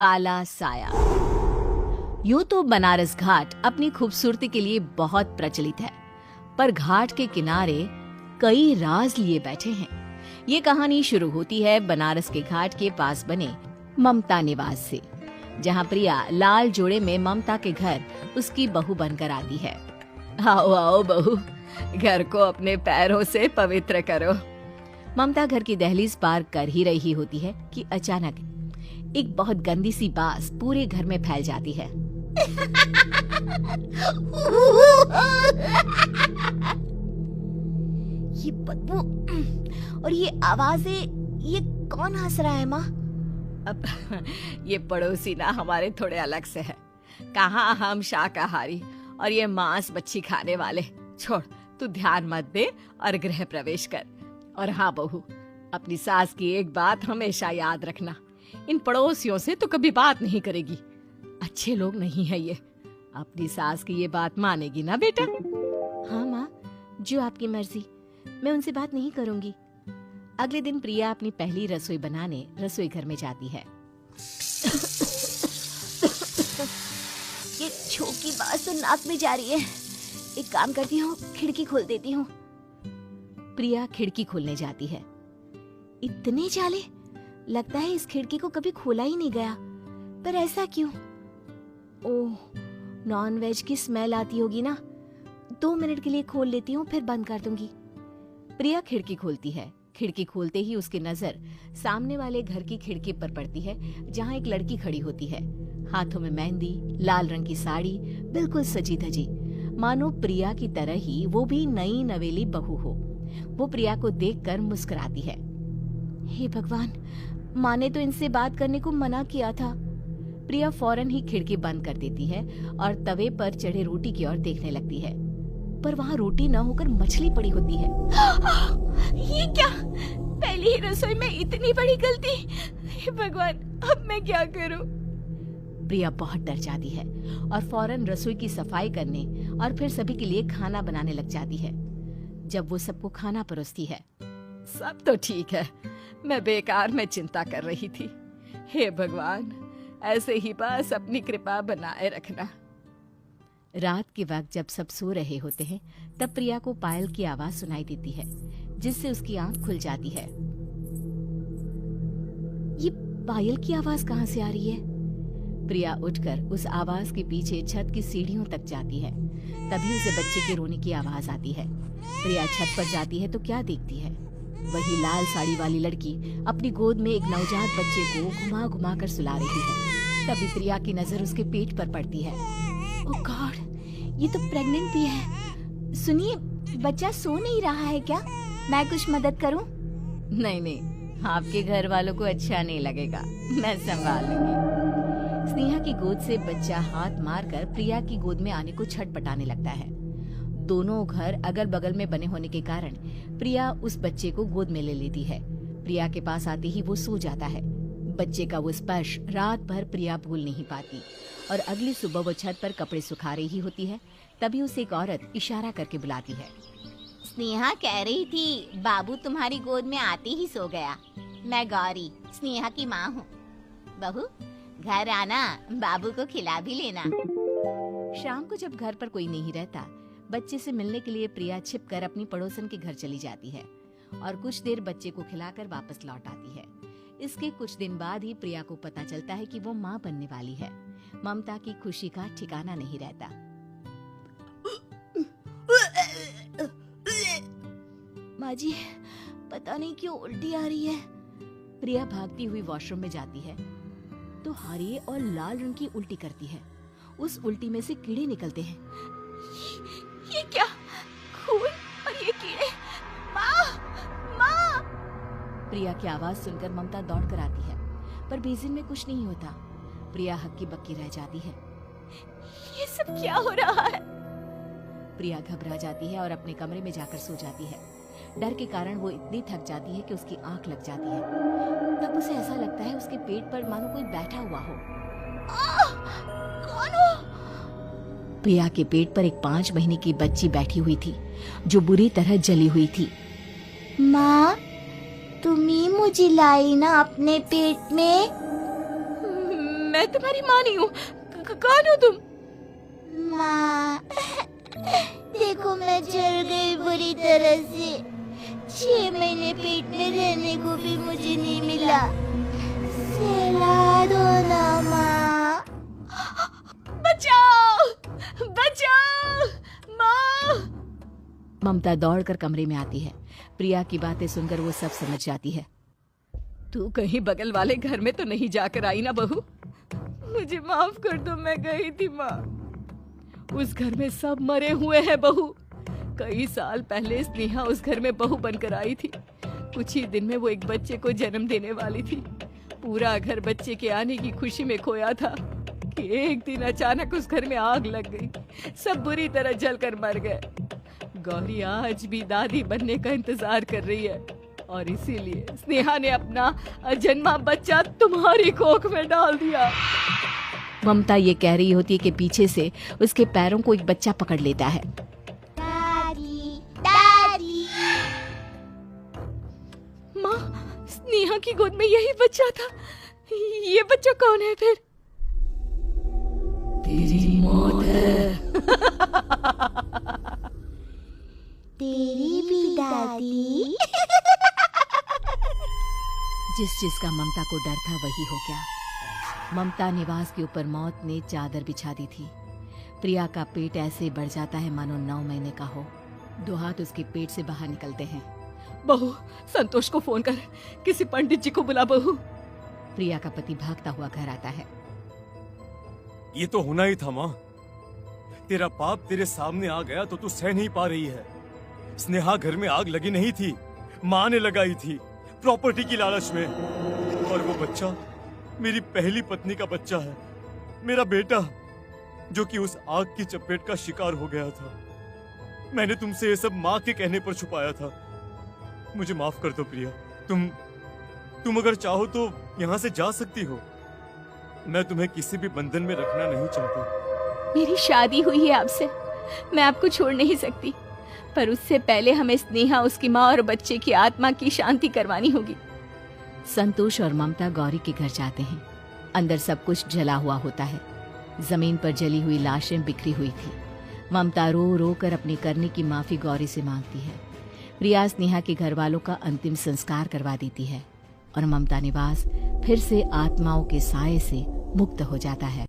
काला साया। यूं तो बनारस घाट अपनी खूबसूरती के लिए बहुत प्रचलित है, पर घाट के किनारे कई राज लिए बैठे हैं। ये कहानी शुरू होती है बनारस के घाट के पास बने ममता निवास से, जहां प्रिया लाल जोड़े में ममता के घर उसकी बहू बनकर आती है। आओ आओ बहू, घर को अपने पैरों से पवित्र करो। ममता घर की दहलीज पार कर ही रही होती है कि अचानक एक बहुत गंदी सी बास पूरे घर में फैल जाती है। ये बदबू और ये आवाजें, ये कौन हंस रहा है माँ? अब ये पड़ोसी ना हमारे थोड़े अलग से है। कहाँ हम शाकाहारी और ये मांस मच्छी खाने वाले। छोड़, तू ध्यान मत दे और गृह प्रवेश कर। और हाँ बहू, अपनी सास की एक बात हमेशा याद रखना, इन पड़ोसियों से तो कभी बात नहीं करेगी। अच्छे लोग नहीं है ये। अपनी सास की ये बात मानेगी ना बेटा? हाँ माँ, जो आपकी मर्जी, मैं उनसे बात नहीं करूंगी। अगले दिन प्रिया अपनी पहली रसोई बनाने रसोई घर में जाती है। ये छोकी बात तो नाक में जा रही है। एक काम करती हूँ, खिड़की खोल देती हूँ। प्रिया खिड़की खोलने जाती है। इतने जाले, लगता है इस खिड़की को कभी खोला ही नहीं गया। पर ऐसा क्यों? ओह, नॉन वेज की स्मेल आती होगी ना। 2 मिनट के लिए खोल लेती हूँ, फिर बंद कर दूंगी। प्रिया खिड़की खोलती है। खिड़की खोलते ही उसकी नजर सामने वाले घर की खिड़की पर पड़ती है, जहाँ एक लड़की खड़ी होती है, हाथों में मेहंदी, लाल रंग की साड़ी, बिल्कुल सजी धजी, मानो प्रिया की तरह ही वो भी नई नवेली बहू हो। वो प्रिया को देखकर मुस्कुराती है। हे भगवान, माँ ने तो इनसे बात करने को मना किया था। प्रिया फौरन ही खिड़की बंद कर देती है और तवे पर चढ़े रोटी की ओर देखने लगती है, पर वहाँ रोटी न होकर मछली पड़ी होती है। ये क्या? पहली ही रसोई में इतनी बड़ी गलती। हे भगवान, अब मैं क्या करूं? प्रिया बहुत डर जाती है और फौरन रसोई की सफाई करने और फिर सभी के लिए खाना बनाने लग जाती है। जब वो सबको खाना परोसती है, सब तो ठीक है, मैं बेकार में चिंता कर रही थी। हे भगवान, ऐसे ही बस अपनी कृपा बनाए रखना। रात के वक्त जब सब सो रहे होते हैं, तब प्रिया को पायल की आवाज सुनाई देती है, जिससे उसकी आंख खुल जाती है। ये पायल की आवाज कहाँ से आ रही है? प्रिया उठकर उस आवाज के पीछे छत की सीढ़ियों तक जाती है। तभी उसे बच्चे के रोने की आवाज आती है। प्रिया छत पर जाती है तो क्या देखती है? वही लाल साड़ी वाली लड़की अपनी गोद में एक नवजात बच्चे को घुमा घुमा कर सुला रही है। तभी प्रिया की नजर उसके पेट पर पड़ती है। ओह गॉड, ये तो प्रेग्नेंट भी है। सुनिए, बच्चा सो नहीं रहा है क्या? मैं कुछ मदद करूं? नहीं नहीं, आपके घर वालों को अच्छा नहीं लगेगा, मैं संभाल लूंगी। स्नेहा की गोद से बच्चा हाथ मारकर प्रिया की गोद में आने को छटपटाने लगता है। दोनों घर अगल बगल में बने होने के कारण प्रिया उस बच्चे को गोद में ले लेती है। प्रिया के पास आते ही वो सो जाता है। बच्चे का वो स्पर्श रात भर प्रिया भूल नहीं पाती और अगली सुबह वो छत पर कपड़े सुखा रही होती है। तभी उसे एक औरत इशारा करके बुलाती है। स्नेहा कह रही थी बाबू तुम्हारी गोद में आते ही सो गया। मैं गौरी, स्नेहा की माँ हूँ। बहू, घर आना, बाबू को खिला भी लेना। शाम को जब घर पर कोई नहीं रहता, बच्चे से मिलने के लिए प्रिया छिपकर अपनी पड़ोसन के घर चली जाती है और कुछ देर बच्चे को खिलाकर वापस लौट आती है। इसके कुछ दिन बाद ही प्रिया को पता चलता है कि वो माँ बनने वाली है। ममता की खुशी का ठिकाना नहीं रहता। माँ जी, पता नहीं क्यों उल्टी आ रही है। प्रिया भागती हुई वॉशरूम में जाती है तो हरे और लाल रंग की उल्टी करती है। उस उल्टी में से कीड़े निकलते हैं। ये क्या? खून और ये कीड़े! माँ! माँ! प्रिया की आवाज सुनकर ममता दौड़ कर आती है, पर बेसिन में कुछ नहीं होता। प्रिया हक्की बक्की रह जाती है। ये सब क्या हो रहा है? प्रिया घबरा जाती है और अपने कमरे में जाकर सो जाती है। डर के कारण वो इतनी थक जाती है कि उसकी आंख लग जाती है। तब उसे ऐसा लगता है उसके पेट पर मानो कोई बैठा हुआ हो। कौन हो? प्रिया के पेट पर एक 5 महीने की बच्ची बैठी हुई थी, जो बुरी तरह जली हुई थी। माँ, तुम ही मुझे लाई ना अपने पेट में? मैं तुम्हारी माँ नहीं हूँ। कौन हो तुम? माँ, देखो मैं जल गई बुरी तरह से। 6 महीने पेट में रहने को भी मुझे नहीं मिला। सहला दो ना माँ। बचाओ, बचाओ, माँ। ममता दौड़कर कमरे में आती है। प्रिया की बातें सुनकर वो सब समझ जाती है। तू कहीं बगल वाले घर में तो नहीं जाकर आई ना बहू? मुझे माफ कर दो, मैं गई थी माँ। उस घर में सब मरे हुए हैं बहू। कई साल पहले स्नेहा उस घर में बहू बनकर आई थी। कुछ ही दिन में वो एक बच्चे को जन्म देने वाली थी। पूरा घर बच्चे के आने की खुशी में खोया था कि एक दिन अचानक उस घर में आग लग गई। सब बुरी तरह जलकर मर गए। गौरी आज भी दादी बनने का इंतजार कर रही है और इसीलिए स्नेहा ने अपना अजन्मा बच्चा तुम्हारी कोख में डाल दिया। ममता ये कह रही होती है कि पीछे से उसके पैरों को एक बच्चा पकड़ लेता है। दादी, दादी। माँ, स्नेहा की गोद में यही बच्चा था। ये बच्चा कौन है फिर? तेरी मौत है। तेरी भी दादी। जिस जिसका ममता को डर था वही हो गया। ममता निवास के ऊपर मौत ने चादर बिछा दी थी। प्रिया का पेट ऐसे बढ़ जाता है मानो 9 महीने का हो। 2 हाथ उसके पेट से बाहर निकलते हैं। बहू, संतोष को फोन कर, किसी पंडित जी को बुला बहू। प्रिया का पति भागता हुआ घर आता है। ये तो होना ही था माँ। तेरा पाप तेरे सामने आ गया तो तू सह नहीं पा रही है। स्नेहा घर में आग लगी नहीं थी, माँ ने लगाई थी, प्रॉपर्टी की लालच में। और वो बच्चा मेरी पहली पत्नी का बच्चा है, मेरा बेटा, जो कि उस आग की चपेट का शिकार हो गया था। मैंने तुमसे ये सब माँ के कहने पर छुपाया था। मुझे माफ कर दो प्रिया। तुम अगर चाहो तो यहाँ से जा सकती हो। मैं तुम्हें किसी भी बंधन में रखना नहीं चाहती। मेरी शादी हुई है आपसे, मैं आपको छोड़ नहीं सकती, पर उससे पहले हमें स्नेहा, उसकी माँ और बच्चे की आत्मा की शांति करवानी होगी। संतोष और ममता गौरी के घर जाते हैं। अंदर सब कुछ जला हुआ होता है। जमीन पर जली हुई लाशें बिखरी हुई थी। ममता रो रो कर अपने करने की माफी गौरी से मांगती है। प्रिया स्नेहा के घर वालों का अंतिम संस्कार करवा देती है और ममता निवास फिर से आत्माओं के साए से मुक्त हो जाता है।